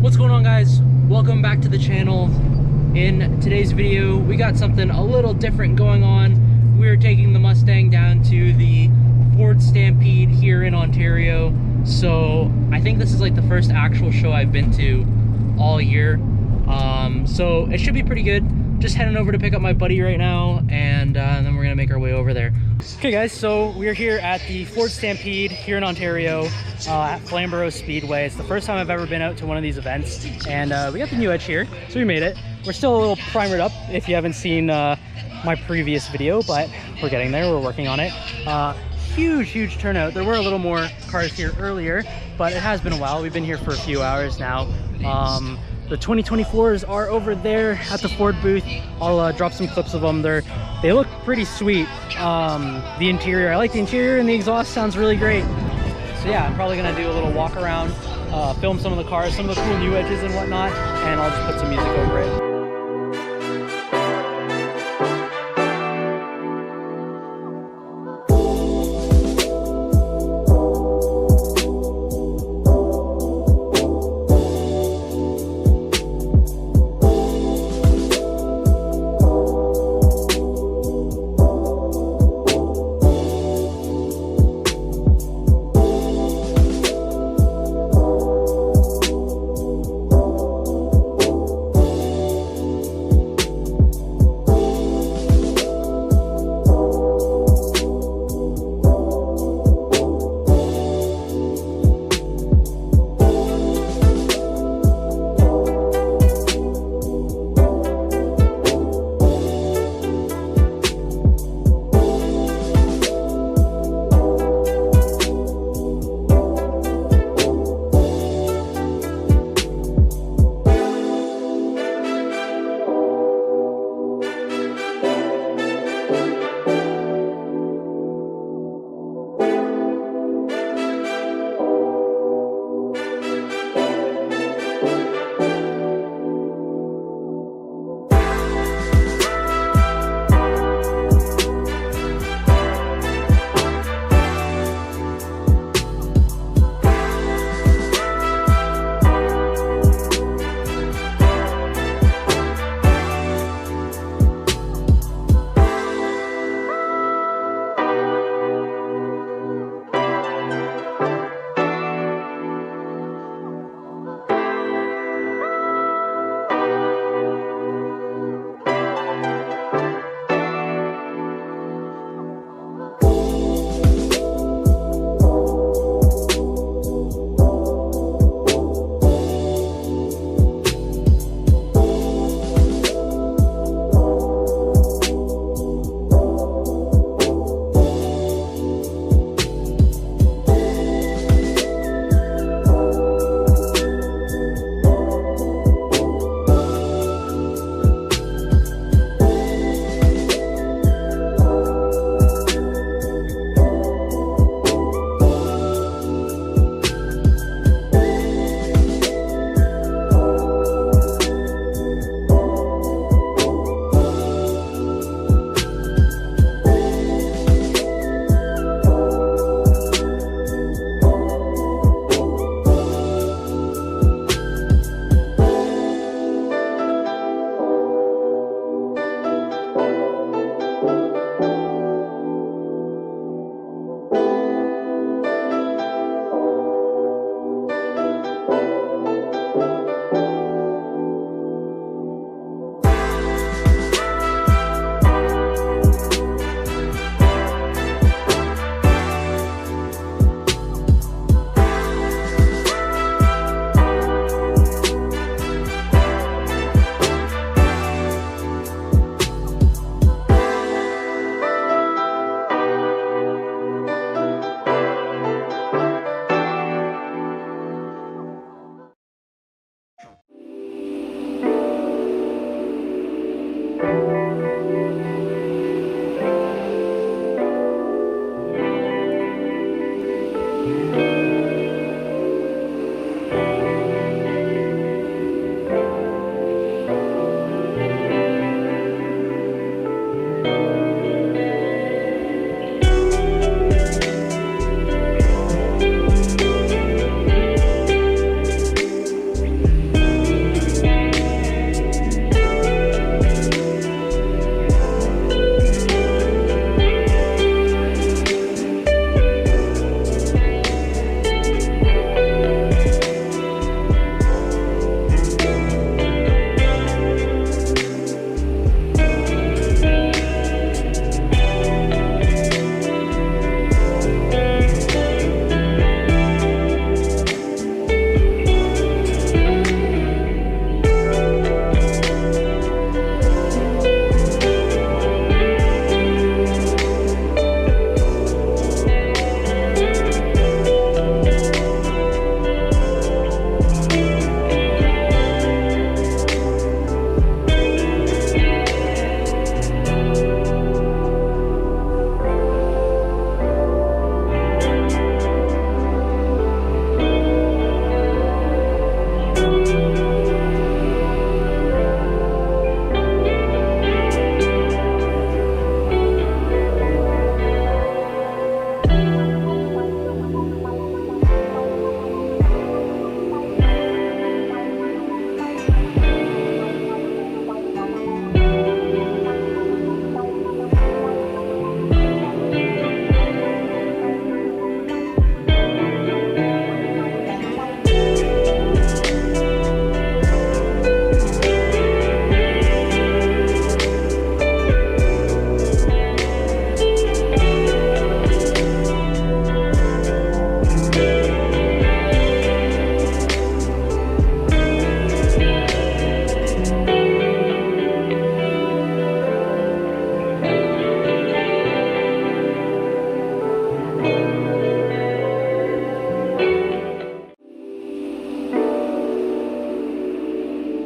What's going on, guys? Welcome back to the channel. In today's video, we got something a little different going on. We're taking the Mustang down to the Ford Stampede here in Ontario. So I think this is like the first actual show I've been to all year. So it should be pretty good. Just heading over to pick up my buddy right now, and then we're gonna make our way over there. Okay guys, so we're here at the Ford Stampede here in Ontario at Flamborough Speedway. It's the first time I've ever been out to one of these events, and we got the new edge here, so we made it. We're still a little primered up if you haven't seen my previous video, but we're getting there, we're working on it. Huge turnout. There were a little more cars here earlier, but it has been a while. We've been here for a few hours now. The 2024s are over there at the Ford booth. I'll drop some clips of them. They look pretty sweet. The interior, I like the interior, and the exhaust sounds really great. So yeah, I'm probably gonna do a little walk around, film some of the cars, some of the cool new edges and whatnot, and I'll just put some music over it.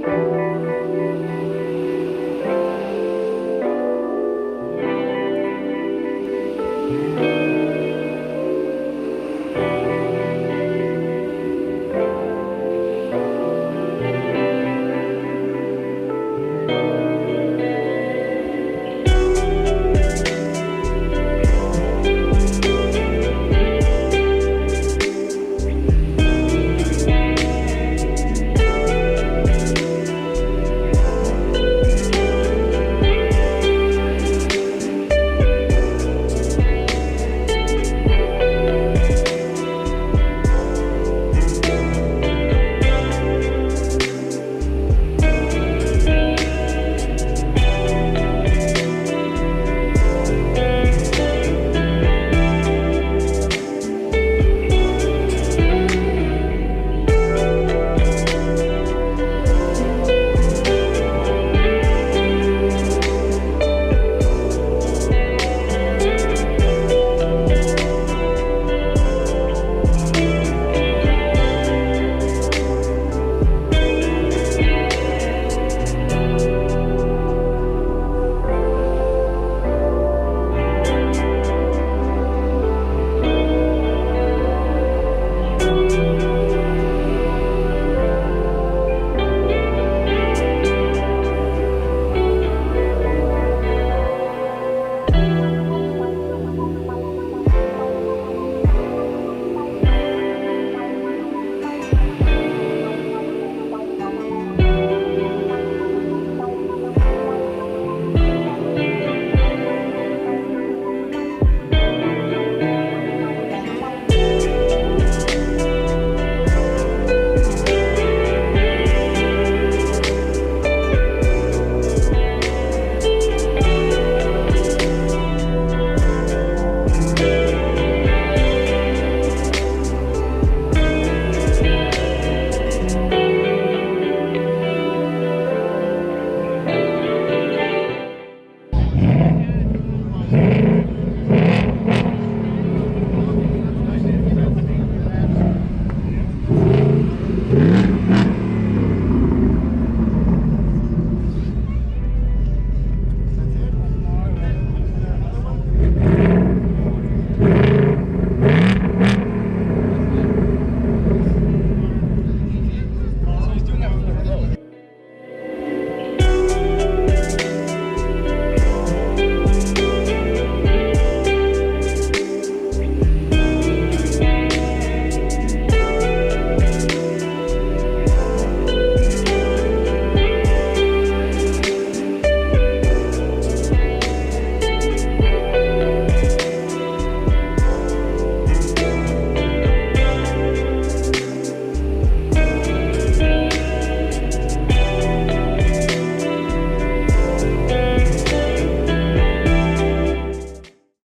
Bye.